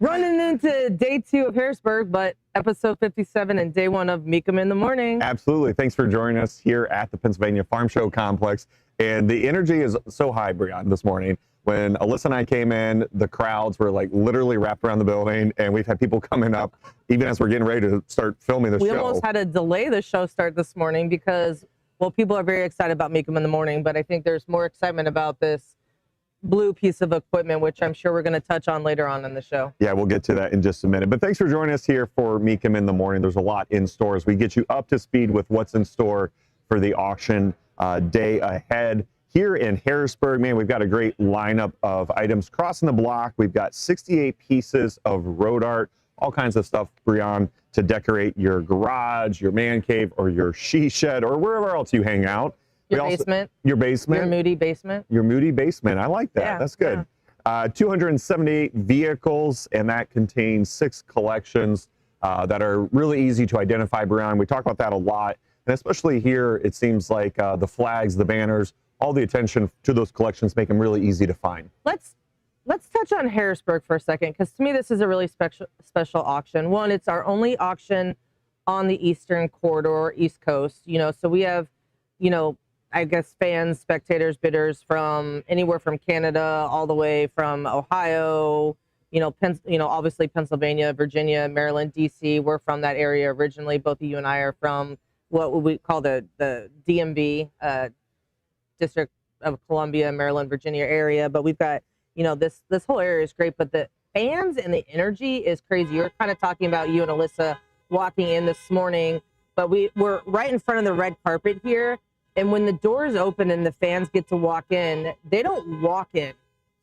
Running into day 2 of Harrisburg, but episode 57 and day 1 of Mecum in the Morning. Absolutely. Thanks for joining us here at the Pennsylvania Farm Show Complex. And the energy is so high, Breon, this morning. When Alyssa and I came in, the crowds were like literally wrapped around the building, and we've had people coming up even as we're getting ready to start filming the show. We almost had to delay the show start this morning because, well, people are very excited about Mecum in the Morning, but I think there's more excitement about this blue piece of equipment, which I'm sure we're going to touch on later on in the show. Yeah, we'll get to that in just a minute. But thanks for joining us here for Mecum in the Morning. There's a lot in store as we get you up to speed with what's in store for the auction day ahead. Here in Harrisburg, man, we've got a great lineup of items crossing the block. We've got 68 pieces of road art, all kinds of stuff, Breon, to decorate your garage, your man cave, or your she shed, or wherever else you hang out. Your basement. Your basement. Your moody basement. Your moody basement. I like that. Yeah, that's good. Yeah. 278 vehicles, and that contains 6 collections that are really easy to identify, Breon. We talk about that a lot, and especially here, it seems like the flags, the banners, all the attention to those collections make them really easy to find. Let's touch on Harrisburg for a second, because to me this is a really special auction. One, it's our only auction on the Eastern Corridor, East Coast. So we have, I guess fans, spectators, bidders from anywhere from Canada all the way from Ohio. Obviously Pennsylvania, Virginia, Maryland, D.C. We're from that area originally. Both of you and I are from what we call the DMV. District of Columbia, Maryland, Virginia area, but we've got, this whole area is great, but the fans and the energy is crazy. You're kind of talking about you and Alyssa walking in this morning, but we're right in front of the red carpet here, and when the doors open and the fans get to walk in, they don't walk in.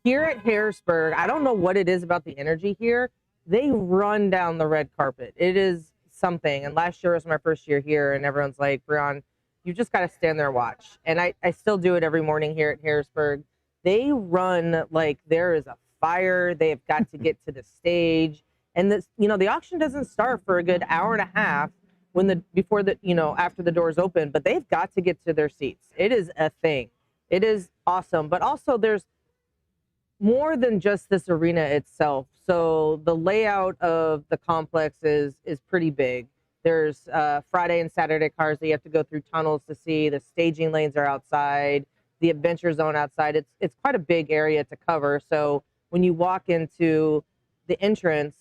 Here at Harrisburg, I don't know what it is about the energy here. They run down the red carpet. It is something, and last year was my first year here, and everyone's like, Breon, you just got to stand there and watch. And I still do it every morning here at Harrisburg. They run like there is a fire. They've got to get to the stage. And this, the auction doesn't start for a good hour and a half after the doors open, but they've got to get to their seats. It is a thing. It is awesome. But also there's more than just this arena itself. So the layout of the complex is pretty big. There's Friday and Saturday cars that you have to go through tunnels to see. The staging lanes are outside, the adventure zone outside. It's quite a big area to cover. So when you walk into the entrance,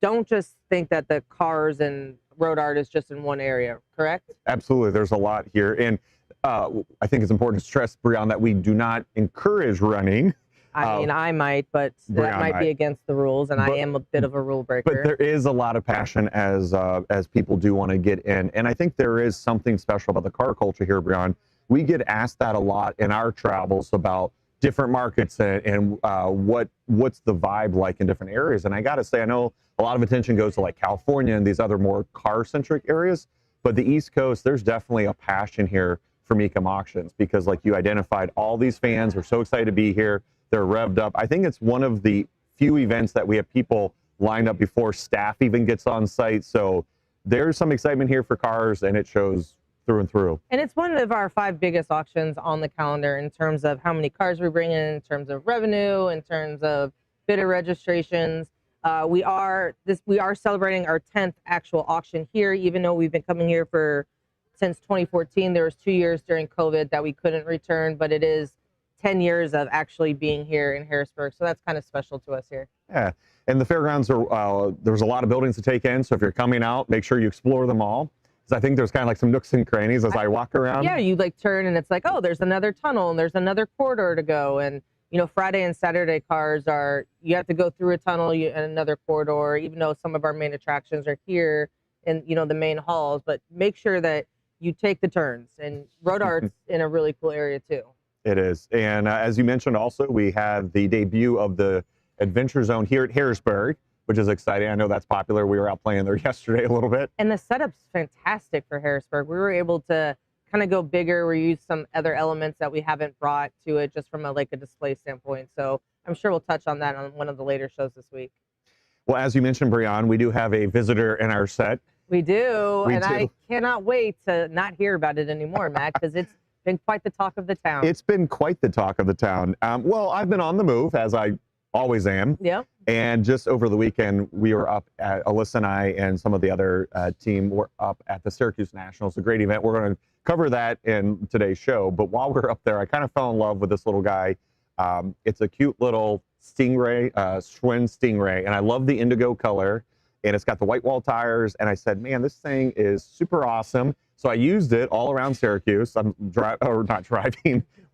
don't just think that the cars and road art is just in one area, correct? Absolutely. There's a lot here. And I think it's important to stress, Breon, that we do not encourage running. I mean, I might, but that might be against the rules, and I am a bit of a rule breaker. But there is a lot of passion as people do want to get in, and I think there is something special about the car culture here, Breon. We get asked that a lot in our travels about different markets and what's the vibe like in different areas. And I got to say, I know a lot of attention goes to like California and these other more car-centric areas, but the East Coast, there's definitely a passion here for Mecum auctions because, like you identified, all these fans are so excited to be here. They're revved up. I think it's one of the few events that we have people lined up before staff even gets on site. So there's some excitement here for cars, and it shows through and through. And it's one of our 5 biggest auctions on the calendar in terms of how many cars we bring in terms of revenue, in terms of bidder registrations. We are celebrating our 10th actual auction here, even though we've been coming here since 2014. There was 2 years during COVID that we couldn't return, but it is 10 years of actually being here in Harrisburg. So that's kind of special to us here. Yeah. And the fairgrounds there's a lot of buildings to take in. So if you're coming out, make sure you explore them all. Because I think there's kind of like some nooks and crannies as I walk around. Yeah, you like turn and it's like, oh, there's another tunnel and there's another corridor to go. And, Friday and Saturday cars you have to go through a tunnel and another corridor, even though some of our main attractions are here in, the main halls. But make sure that you take the turns, and road art's in a really cool area too. It is. And as you mentioned, also, we have the debut of the Adventure Zone here at Harrisburg, which is exciting. I know that's popular. We were out playing there yesterday a little bit. And the setup's fantastic for Harrisburg. We were able to kind of go bigger. We used some other elements that we haven't brought to it just from a display standpoint. So I'm sure we'll touch on that on one of the later shows this week. Well, as you mentioned, Breon, we do have a visitor in our set. We do. I cannot wait to not hear about it anymore, Matt, because it's been quite the talk of the town. It's been quite the talk of the town. Well, I've been on the move, as I always am. Yep. And just over the weekend, we were up at, Alyssa and I and some of the other team were up at the Syracuse Nationals, a great event. We're going to cover that in today's show. But while we're up there, I kind of fell in love with this little guy. It's a cute little Stingray, Schwinn Stingray, and I love the indigo color. And it's got the white wall tires. And I said, man, this thing is super awesome. So I used it all around Syracuse. I'm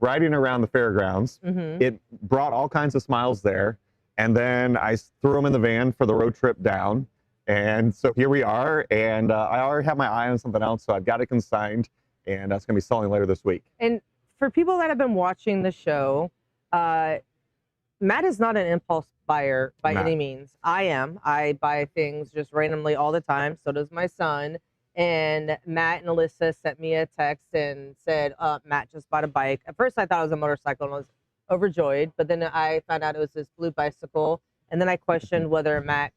riding around the fairgrounds. Mm-hmm. It brought all kinds of smiles there. And then I threw them in the van for the road trip down. And so here we are. And I already have my eye on something else. So I've got it consigned. And that's going to be selling later this week. And for people that have been watching the show, Matt is not an impulse buyer by any means. I am. I buy things just randomly all the time. So does my son. And Matt and Alyssa sent me a text and said, Matt just bought a bike. At first, I thought it was a motorcycle and I was overjoyed. But then I found out it was this blue bicycle. And then I questioned whether Matt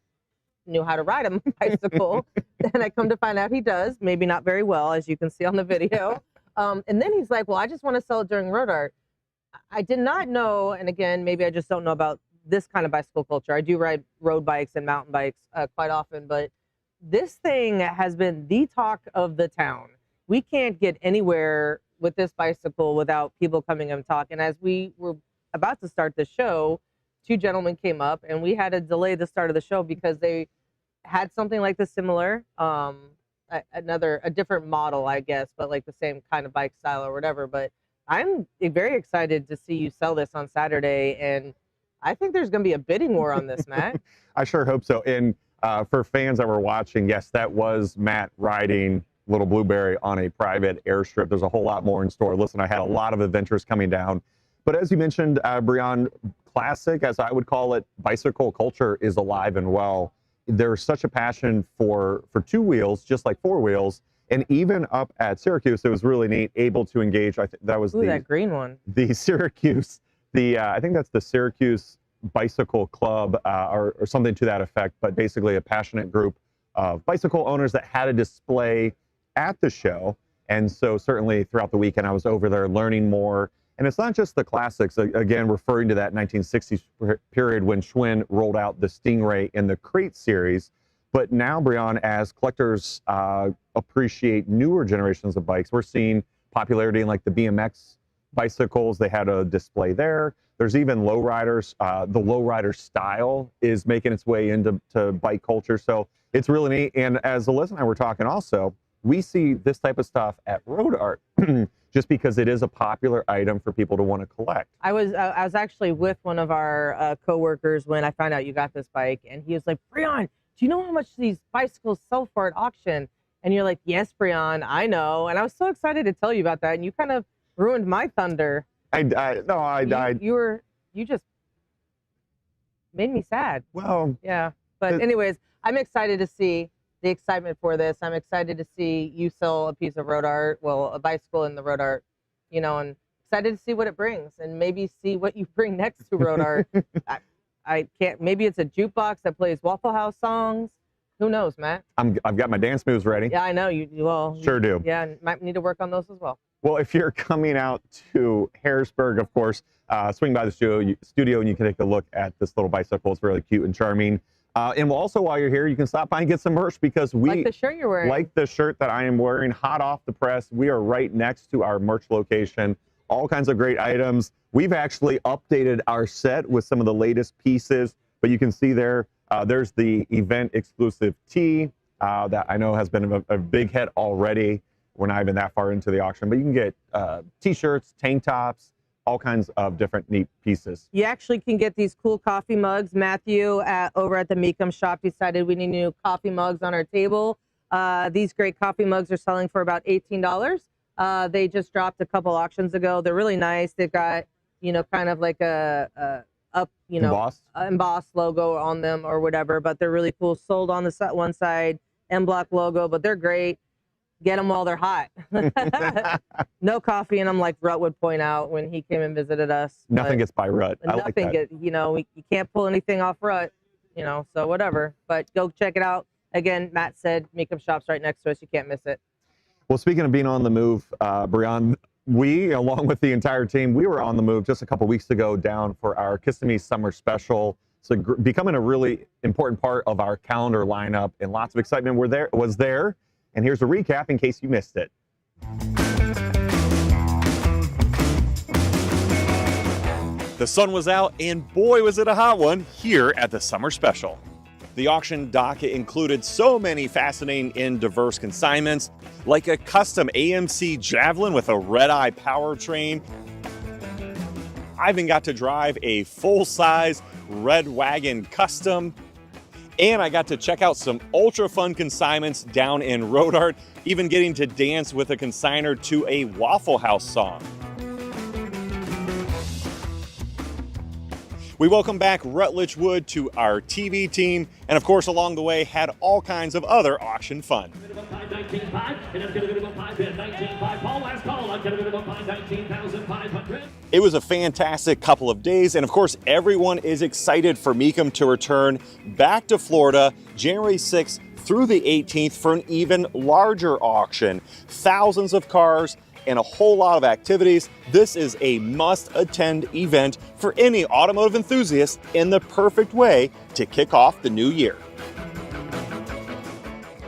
knew how to ride a bicycle. And I come to find out he does. Maybe not very well, as you can see on the video. And then he's like, well, I just want to sell it during road art. I did not know, and again, maybe I just don't know about this kind of bicycle culture. I do ride road bikes and mountain bikes quite often, but this thing has been the talk of the town. We can't get anywhere with this bicycle without people coming and talking. As we were about to start the show, two gentlemen came up, and we had to delay the start of the show because they had something like this similar, a different model, I guess, but like the same kind of bike style or whatever. But I'm very excited to see you sell this on Saturday, and I think there's going to be a bidding war on this, Matt. I sure hope so. And for fans that were watching, yes, that was Matt riding Little Blueberry on a private airstrip. There's a whole lot more in store. Listen, I had a lot of adventures coming down. But as you mentioned, Breon, classic, as I would call it, bicycle culture is alive and well. There's such a passion for two wheels, just like four wheels. And even up at Syracuse, it was really neat, able to engage. I think that was that green one. The Syracuse, I think that's the Syracuse Bicycle Club or something to that effect, but basically a passionate group of bicycle owners that had a display at the show. And so certainly throughout the weekend, I was over there learning more. And it's not just the classics, again, referring to that 1960s period when Schwinn rolled out the Stingray in the Crate series. But now, Breon, as collectors appreciate newer generations of bikes, we're seeing popularity in like the BMX bicycles. They had a display there. There's even lowriders. The lowrider style is making its way into bike culture. So it's really neat. And as Alyssa and I were talking also, we see this type of stuff at road art just because it is a popular item for people to want to collect. I was actually with one of our coworkers when I found out you got this bike, and he was like, Breon, do you know how much these bicycles sell for at auction? And you're like, yes, Breon, I know. And I was so excited to tell you about that. And you kind of ruined my thunder. You just made me sad. Well, yeah. But anyways, I'm excited to see the excitement for this. I'm excited to see you sell a piece of road art, well, a bicycle in the road art, and excited to see what it brings and maybe see what you bring next to road art. I can't, maybe it's a jukebox that plays Waffle House songs. Who knows, Matt? I've got my dance moves ready. Yeah, I know you. Well, sure do. Yeah, might need to work on those as well. Well, if you're coming out to Harrisburg, of course, swing by the studio and you can take a look at this little bicycle. It's really cute and charming. And also, while you're here, you can stop by and get some merch because like the shirt you're wearing. Like the shirt that I am wearing, hot off the press. We are right next to our merch location. All kinds of great items. We've actually updated our set with some of the latest pieces, but you can see there, there's the event exclusive tee that I know has been a big hit already. We're not even that far into the auction, but you can get t-shirts, tank tops, all kinds of different neat pieces. You actually can get these cool coffee mugs. Matthew over at the Mecum shop decided we need new coffee mugs on our table. These great coffee mugs are selling for about $18. They just dropped a couple auctions ago. They're really nice. They've got, kind of like a embossed logo on them or whatever, but they're really cool. Sold on the one side, M Block logo, but they're great. Get them while they're hot. No coffee in them, like Rut would point out when he came and visited us. Nothing gets by Rut. I like that. You can't pull anything off Rut, so whatever. But go check it out. Again, Matt said Mecum shop's right next to us. You can't miss it. Well, speaking of being on the move, Breon, we, along with the entire team, we were on the move just a couple weeks ago down for our Kissimmee Summer Special. So becoming a really important part of our calendar lineup, and lots of excitement was there. And here's a recap in case you missed it. The sun was out, and boy was it a hot one here at the Summer Special. The auction docket included so many fascinating and diverse consignments, like a custom AMC Javelin with a red-eye powertrain. I even got to drive a full-size Red Wagon Custom, and I got to check out some ultra-fun consignments down in Road Art, even getting to dance with a consignor to a Waffle House song. We welcome back Rutledge Wood to our TV team, and of course along the way had all kinds of other auction fun. It was a fantastic couple of days, and of course everyone is excited for Mecum to return back to Florida January 6th through the 18th for an even larger auction. Thousands of cars and a whole lot of activities. This is a must-attend event for any automotive enthusiast in the perfect way to kick off the new year.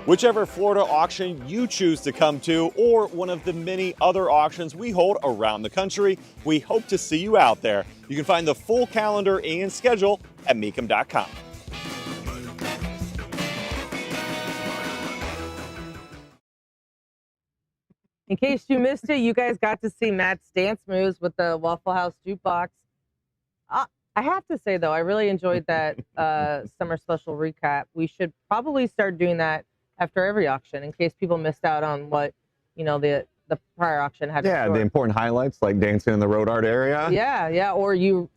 Whichever Florida auction you choose to come to, or one of the many other auctions we hold around the country, we hope to see you out there. You can find the full calendar and schedule at mecum.com. In case you missed it, you guys got to see Matt's dance moves with the Waffle House jukebox. I have to say, though, I really enjoyed that Summer Special recap. We should probably start doing that after every auction in case people missed out on what, the prior auction had. Yeah, the important highlights like dancing in the Road Art area. Yeah, or you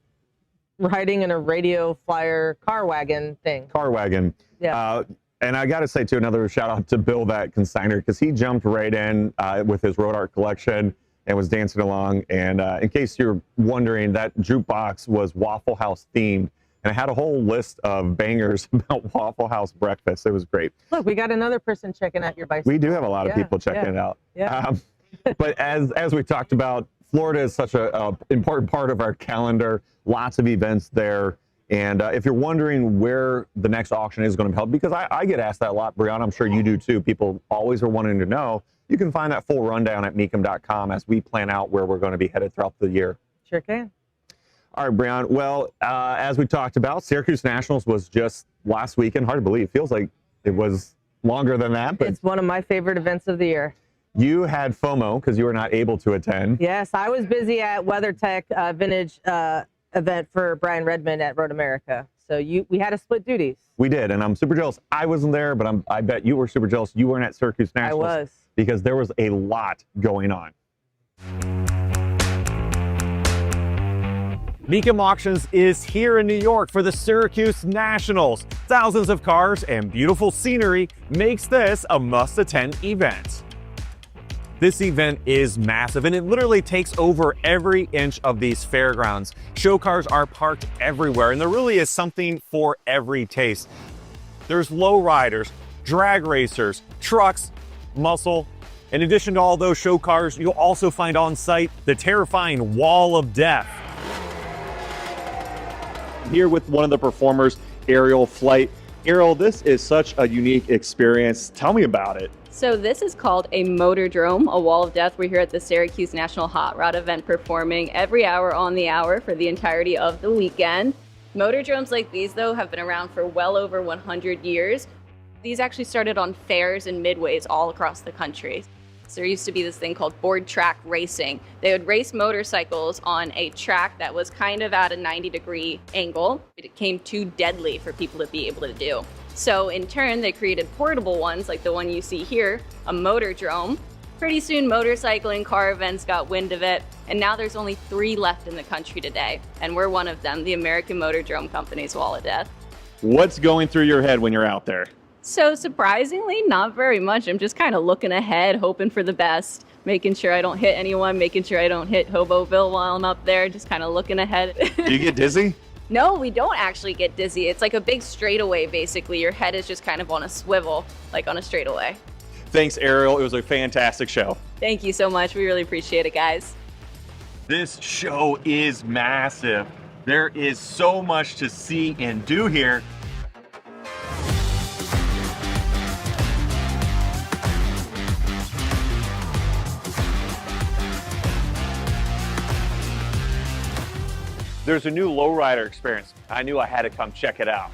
riding in a radio flyer car wagon thing. Car wagon. Yeah. And I got to say, too, another shout out to Bill, that consignor, because he jumped right in with his Road Art collection and was dancing along. And in case you're wondering, that jukebox was Waffle House themed. And it had a whole list of bangers about Waffle House breakfast. It was great. Look, we got another person checking out your bicycle. We do have a lot of people checking it out. Yeah. But as we talked about, Florida is such an important part of our calendar. Lots of events there. And if you're wondering where the next auction is going to be held, because I get asked that a lot, Brianna, I'm sure you do too. People always are wanting to know. You can find that full rundown at mecum.com as we plan out where we're going to be headed throughout the year. Sure can. All right, Brianna. Well, as we talked about, Syracuse Nationals was just last weekend. Hard to believe. Feels like it was longer than that. But it's one of my favorite events of the year. You had FOMO because you were not able to attend. Yes, I was busy at WeatherTech Vintage event for Brian Redmond at Road America. So we had to split duties. We did, and I'm super jealous. I wasn't there, but I bet you were super jealous. You weren't at Syracuse Nationals. I was. Because there was a lot going on. Mecum Auctions is here in New York for the Syracuse Nationals. Thousands of cars and beautiful scenery makes this a must-attend event. This event is massive, and it literally takes over every inch of these fairgrounds. Show cars are parked everywhere, and there really is something for every taste. There's lowriders, drag racers, trucks, muscle. In addition to all those show cars, you'll also find on site the terrifying Wall of Death. Here with one of the performers, Aerial Flight. Aerial, this is such a unique experience. Tell me about it. So this is called a Motordrome, a Wall of Death. We're here at the Syracuse National Hot Rod event performing every hour on the hour for the entirety of the weekend. Motordromes like these, though, have been around for well over 100 years. These actually started on fairs and midways all across the country. So there used to be this thing called board track racing. They would race motorcycles on a track that was kind of at a 90-degree angle. It became too deadly for people to be able to do. So in turn, they created portable ones like the one you see here, a Motordrome. Pretty soon, motorcycling car events got wind of it, and now there's only 3 left in the country today. And we're one of them, the American Motordrome Company's Wall of Death. What's going through your head when you're out there? So surprisingly, not very much. I'm just kind of looking ahead, hoping for the best, making sure I don't hit anyone, making sure I don't hit Hoboville while I'm up there, just kind of looking ahead. Do you get dizzy? No, we don't actually get dizzy. It's like a big straightaway, basically. Your head is just kind of on a swivel, like on a straightaway. Thanks, Ariel. It was a fantastic show. Thank you so much. We really appreciate it, guys. This show is massive. There is so much to see and do here. There's a new lowrider experience. I knew I had to come check it out.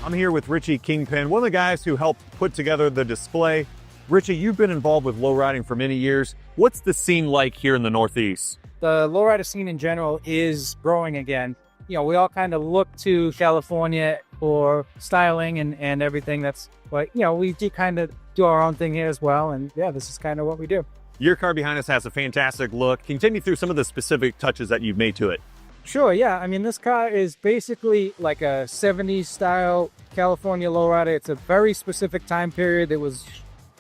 I'm here with Richie Kingpin, one of the guys who helped put together the display. Richie, you've been involved with lowriding for many years. What's the scene like here in the Northeast? The lowrider scene in general is growing again. You know, we all kind of look to California for styling and everything. But you know, we do kind of do our own thing here as well. And yeah, this is kind of what we do. Your car behind us has a fantastic look. Can you take me through some of the specific touches that you've made to it? Sure, yeah. I mean, this car is basically like a 70s style California lowrider. It's a very specific time period. It was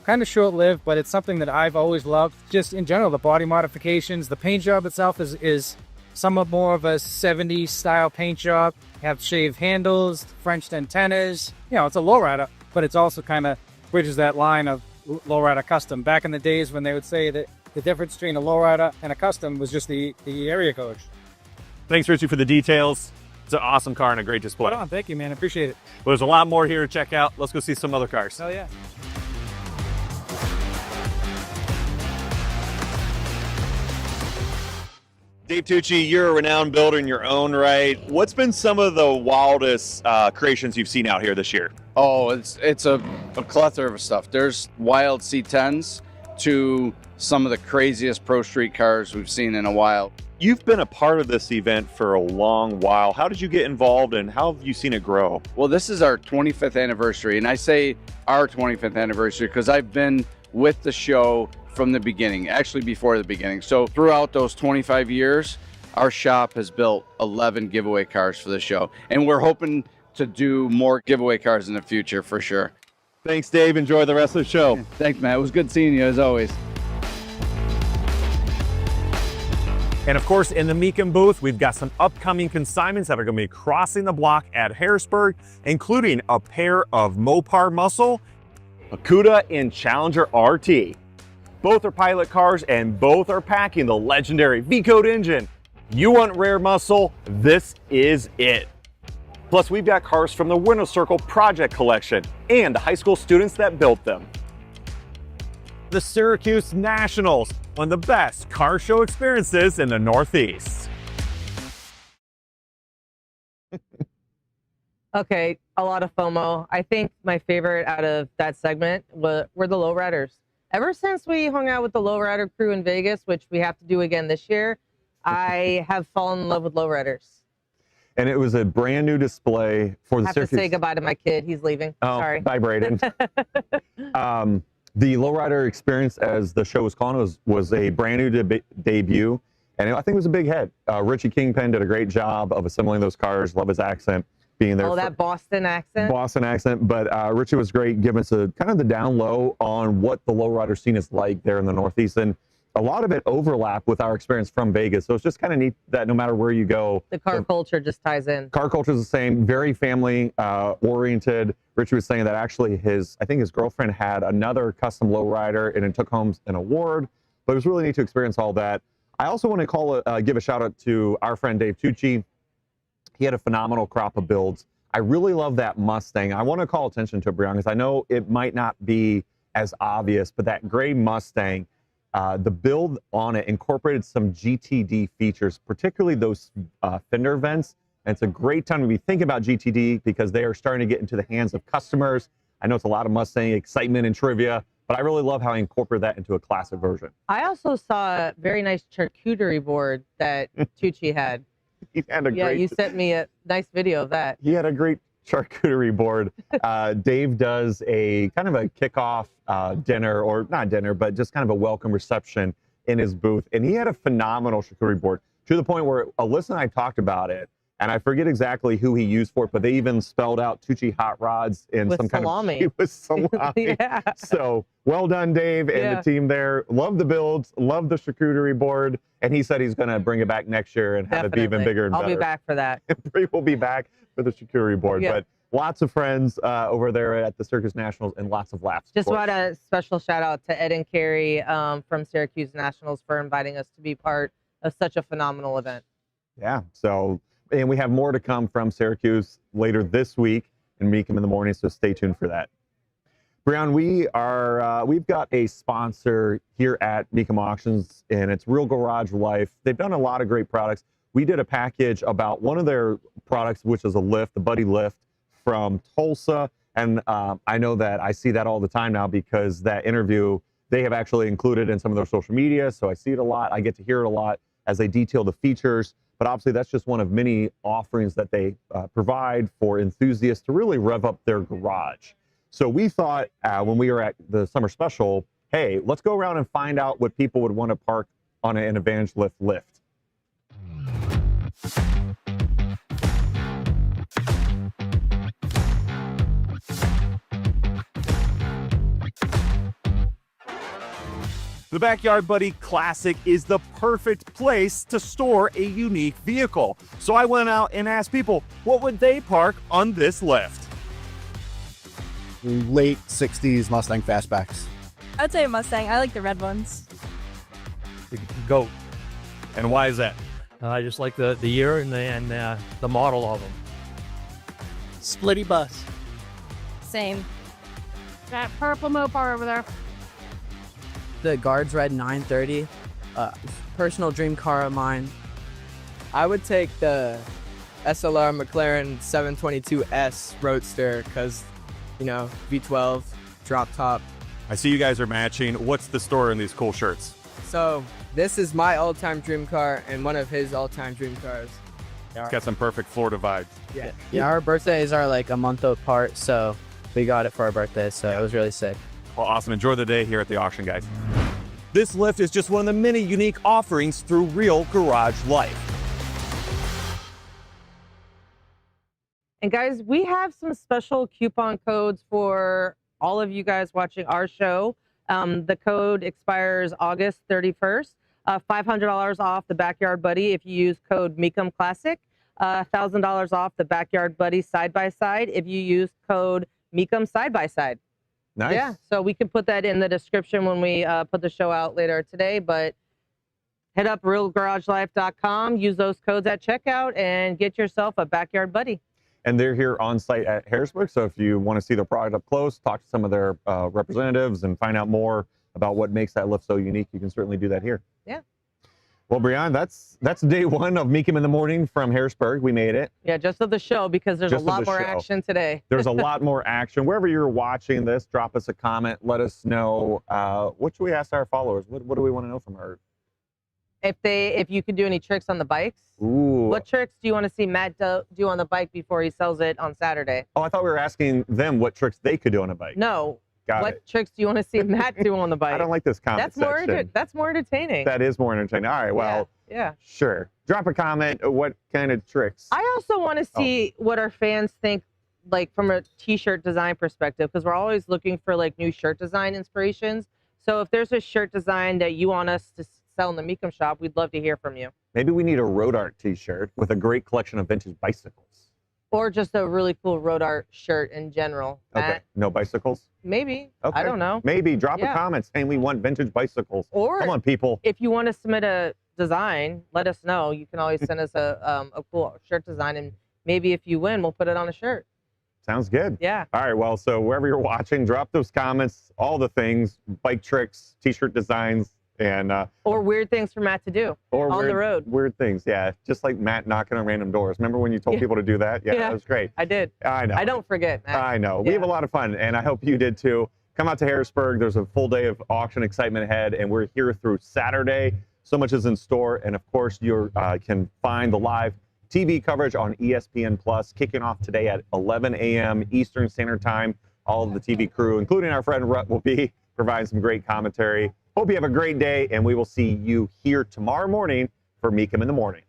kind of short-lived, but it's something that I've always loved. Just in general, the body modifications, the paint job itself is somewhat more of a 70s style paint job. You have shaved handles, Frenched antennas. You know, it's a lowrider, but it's also kind of bridges that line of lowrider custom. Back in the days when they would say that the difference between a lowrider and a custom was just the area code. Thanks, Richie, for the details. It's an awesome car and a great display. Right on. Thank you, man. I appreciate it. Well, there's a lot more here to check out. Let's go see some other cars. Hell yeah. Dave Tucci, you're a renowned builder in your own right. What's been some of the wildest creations you've seen out here this year? Oh, it's a plethora of stuff. There's wild C10s to some of the craziest Pro Street cars we've seen in a while. You've been a part of this event for a long while. How did you get involved and how have you seen it grow? Well, this is our 25th anniversary, and I say our 25th anniversary because I've been with the show from the beginning, actually before the beginning. So throughout those 25 years, our shop has built 11 giveaway cars for the show, and we're hoping to do more giveaway cars in the future for sure. Thanks, Dave. Enjoy the rest of the show. Thanks, Matt. It was good seeing you as always. And of course, in the Mecum booth, we've got some upcoming consignments that are going to be crossing the block at Harrisburg, including a pair of Mopar Muscle, a Cuda and Challenger RT. Both are pilot cars and both are packing the legendary V-Code engine. You want rare muscle? This is it. Plus, we've got cars from the Winter Circle Project Collection and the high school students that built them. The Syracuse Nationals, one of the best car show experiences in the Northeast. Okay, a lot of FOMO. I think my favorite out of that segment were the lowriders. Ever since we hung out with the lowrider crew in Vegas, which we have to do again this year, I have fallen in love with lowriders. And it was a brand new display for the I have to say goodbye to my kid. He's leaving. Oh, Sorry. bye, Braden. The lowrider experience, as the show was called, was a brand new debut, and I think it was a big hit. Richie Kingpin did a great job of assembling those cars. Love his accent being there. Oh, that Boston accent. Boston accent, but Richie was great, giving us a kind of the down low on what the lowrider scene is like there in the Northeast, and a lot of it overlapped with our experience from Vegas. So it's just kind of neat that no matter where you go, the car culture just ties in. Car culture is the same, very family oriented. Richie was saying that actually I think his girlfriend had another custom lowrider and it took home an award, but it was really neat to experience all that. I also want to give a shout out to our friend Dave Tucci. He had a phenomenal crop of builds. I really love that Mustang. I want to call attention to it, Brian, because I know it might not be as obvious, but that gray Mustang, the build on it incorporated some GTD features, particularly those fender vents. And it's a great time to be thinking about GTD because they are starting to get into the hands of customers. I know it's a lot of Mustang excitement and trivia, but I really love how I incorporate that into a classic version. I also saw a very nice charcuterie board that Tucci had. He had a you sent me a nice video of that. He had a great charcuterie board. Dave does a kind of a kickoff dinner, or not dinner, but just kind of a welcome reception in his booth. And he had a phenomenal charcuterie board to the point where Alyssa and I talked about it. And I forget exactly who he used for it, but they even spelled out Tucci hot rods in with some salami. Kind of with salami. Yeah. So well done, Dave, and the team there. Love the builds, love the charcuterie board. And he said he's going to bring it back next year and have it be even bigger and better. I'll be back for that. Bree will be back for the charcuterie board. Yeah. But Lots of friends over there at the Syracuse Nationals and lots of laughs. Just want a special shout out to Ed and Carrie from Syracuse Nationals for inviting us to be part of such a phenomenal event. Yeah. So, and we have more to come from Syracuse later this week in Mecum in the morning. So stay tuned for that. Brian, we've got a sponsor here at Mecum Auctions, and it's Real Garage Life. They've done a lot of great products. We did a package about one of their products, which is a lift, the Buddy Lift from Tulsa. And I know that I see that all the time now because that interview, they have actually included in some of their social media. So I see it a lot. I get to hear it a lot as they detail the features. But obviously, that's just one of many offerings that they provide for enthusiasts to really rev up their garage. So we thought when we were at the summer special, hey, let's go around and find out what people would want to park on an Advantage lift. The Backyard Buddy Classic is the perfect place to store a unique vehicle. So I went out and asked people, what would they park on this lift? Late 60s Mustang fastbacks. I'd say a Mustang. I like the red ones. The GOAT. And why is that? I just like the year and the model of them. Splitty bus. Same. That purple Mopar over there. The Guards Red 930, personal dream car of mine. I would take the SLR McLaren 722S Roadster because, you know, V12, drop top. I see you guys are matching. What's the story in these cool shirts? So this is my all-time dream car and one of his all-time dream cars. It's got some perfect Florida vibes. Yeah, our birthdays are like a month apart, so we got it for our birthdays, so it was really sick. Well, awesome. Enjoy the day here at the auction, guys. This lift is just one of the many unique offerings through Real Garage Life. And guys, we have some special coupon codes for all of you guys watching our show. The code expires August 31st. $500 off the Backyard Buddy if you use code Mecum Classic. $1,000 off the Backyard Buddy side-by-side if you use code Mecum Side-by-Side. Nice. Yeah, so we can put that in the description when we put the show out later today, but head up realgaragelife.com, use those codes at checkout, and get yourself a Backyard Buddy. And they're here on site at Harrisburg. So if you want to see the product up close, talk to some of their representatives and find out more about what makes that lift so unique, you can certainly do that here. Yeah. Well, Brian, that's day one of Mecum in the morning from Harrisburg. We made it. Yeah, just of the show because there's Just a of lot the more show. action today. There's a lot more action. Wherever you're watching this, drop us a comment. Let us know. What should we ask our followers? What do we want to know from her? If you could do any tricks on the bikes. Ooh. What tricks do you want to see Matt do on the bike before he sells it on Saturday? Oh, I thought we were asking them what tricks they could do on a bike. No. Got what it. tricks do you want to see Matt do on the bike? I don't like this comment section. That's more entertaining. That is more entertaining. All right, well, yeah. sure. Drop a comment. What kind of tricks? I also want to see what our fans think, like from a t-shirt design perspective, because we're always looking for like new shirt design inspirations. So if there's a shirt design that you want us to sell in the Mecum shop, we'd love to hear from you. Maybe we need a road art t-shirt with a great collection of vintage bicycles. Or just a really cool road art shirt in general. Okay, Matt, no bicycles? maybe. Okay. I don't know. Maybe. Drop a Yeah. comment saying we want vintage bicycles. Or come on, people. if you want to submit a design, let us know. You can always send us a cool shirt design, and maybe if you win, we'll put it on a shirt. Sounds good. Yeah. All right, well, so wherever you're watching, drop those comments, all the things, bike tricks, t-shirt designs, and Or weird things for Matt to do or on weird, the road. weird things. Yeah, just like Matt knocking on random doors. Remember when you told people to do that? Yeah, that was great. I did. I know. I don't forget, Matt. I know. We Yeah. have a lot of fun, and I hope you did too. Come out to Harrisburg. There's a full day of auction excitement ahead, and we're here through Saturday. So much is in store, and of course, you can find the live TV coverage on ESPN Plus, kicking off today at 11 a.m. Eastern Standard Time. All of the TV crew, including our friend Rut, will be providing some great commentary. Hope you have a great day, and we will see you here tomorrow morning for Mecum in the Morning.